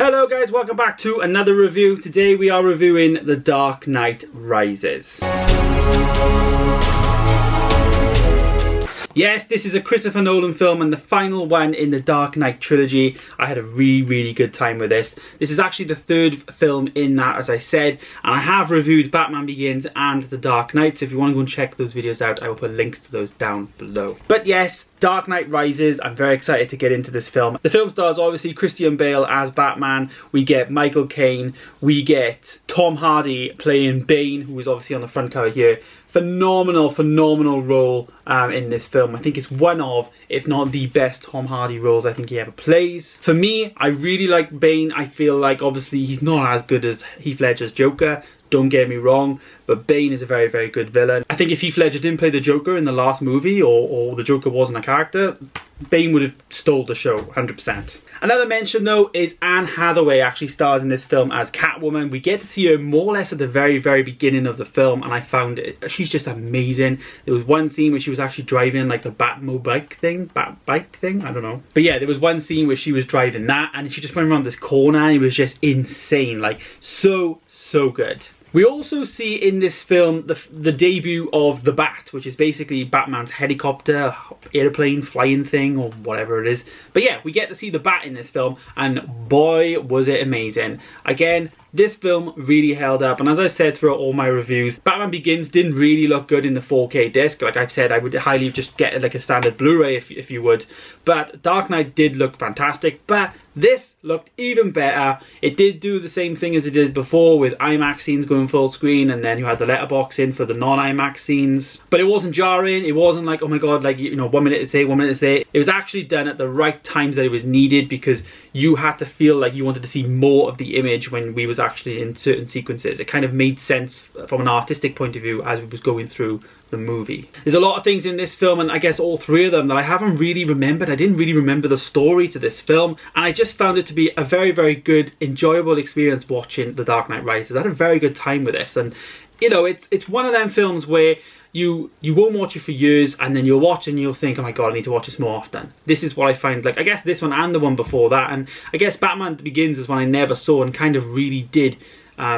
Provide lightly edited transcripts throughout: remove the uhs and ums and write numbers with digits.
Hello guys, welcome back to another review. Today we are reviewing The Dark Knight Rises. Yes, this is a Christopher Nolan film and the final one in the Dark Knight trilogy. I had a really good time with this. This is actually the third film in that, as I said, and I have reviewed Batman Begins and The Dark Knight, so if you want to go and check those videos out, I will put links to those down below. But yes, Dark Knight Rises, I'm very excited to get into this film. The film stars obviously Christian Bale as Batman, we get Michael Caine, we get Tom Hardy playing Bane, who is obviously on the front cover here. Phenomenal role in this film. I think it's one of, if not the best Tom Hardy roles I think he ever plays. For me, I really like Bane. I feel like obviously he's not as good as Heath Ledger's Joker, don't get me wrong, but Bane is a very good villain. I think if Heath Ledger didn't play the Joker in the last movie, or the Joker wasn't a character, Bane would have stole the show, 100%. Another mention though is Anne Hathaway actually stars in this film as Catwoman. We get to see her more or less at the very beginning of the film, and I found she's just amazing. There was one scene where she was actually driving like the Batmobile thing, I don't know. But yeah, there was one scene where she was driving that and she just went around this corner and it was just insane, like so good. We also see in this film the debut of the Bat, which is basically Batman's helicopter, airplane, flying thing, or whatever it is. But yeah, we get to see the Bat in this film, and boy was it amazing. Again, this film really held up, and as I've said throughout all my reviews, Batman Begins didn't really look good in the 4K disc. Like I've said, I would highly just get like a standard Blu-ray if you would. But Dark Knight did look fantastic, but this looked even better. It did do the same thing as it did before, with IMAX scenes going full screen, and then you had the letterbox in for the non-IMAX scenes. But it wasn't jarring, it wasn't like, oh my god, like, you know, 1 minute it's 1 minute it's It was actually done at the right times that it was needed, because you had to feel like you wanted to see more of the image when we was actually in certain sequences. It kind of made sense from an artistic point of view as it was going through the movie. There's a lot of things in this film, and I guess all three of them, that I haven't really remembered. I didn't really remember the story to this film, and I just found it to be a very good, enjoyable experience watching The Dark Knight Rises. I had a very good time with this, and you know, it's one of them films where you won't watch it for years, and then you'll watch and you'll think, oh my god, I need to watch this more often. This is what I find, like, I guess this one and the one before that, and I guess Batman Begins is one I never saw and kind of really did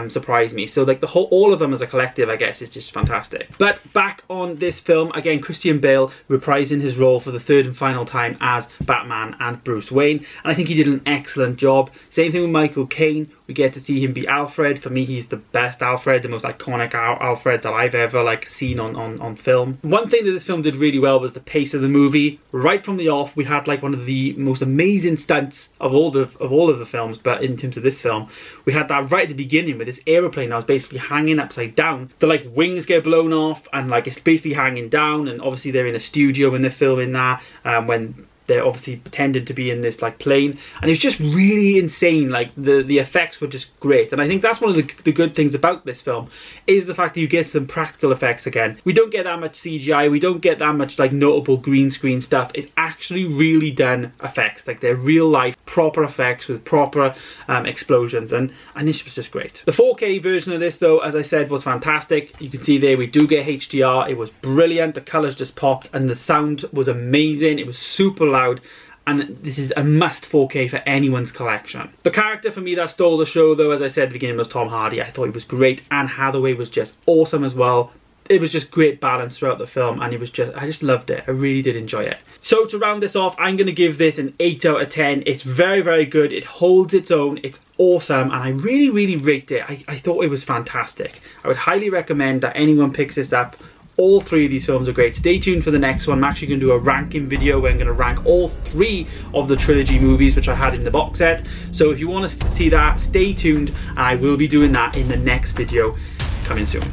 surprise me. So like all of them as a collective, I guess, is just fantastic. But back on this film, again, Christian Bale reprising his role for the third and final time as Batman and Bruce Wayne, and I think he did an excellent job. Same thing with Michael Caine. We get to see him be Alfred. For me, he's the best Alfred, the most iconic Alfred that I've ever like seen on film. One thing that this film did really well was the pace of the movie. Right from the off, we had like one of the most amazing stunts of all of the films, but in terms of this film, we had that right at the beginning with this aeroplane that was basically hanging upside down. The like wings get blown off and like it's basically hanging down, and obviously they're in a studio when they're filming that, when they're obviously pretending to be in this like plane, and it was just really insane. Like the effects were just great, and I think that's one of the good things about this film, is the fact that you get some practical effects again. We don't get that much CGI, we don't get that much like notable green screen stuff. It's actually really done effects, like they're real life proper effects with proper explosions, and this was just great. The 4K version of this though, as I said, was fantastic. You can see there we do get HDR. It was brilliant, the colours just popped, and the sound was amazing. It was super loud, and this is a must 4K for anyone's collection. The character for me that stole the show though, as I said at the beginning, was Tom Hardy. I thought he was great. Anne Hathaway was just awesome as well. It was just great balance throughout the film, and I just loved it. I really did enjoy it. So to round this off, I'm going to give this an 8 out of 10. It's very good. It holds its own. It's awesome, and I really rate it. I thought it was fantastic. I would highly recommend that anyone picks this up. All three of these films are great. Stay tuned for the next one. I'm actually going to do a ranking video where I'm going to rank all three of the trilogy movies which I had in the box set. So if you want to see that, stay tuned, and I will be doing that in the next video coming soon.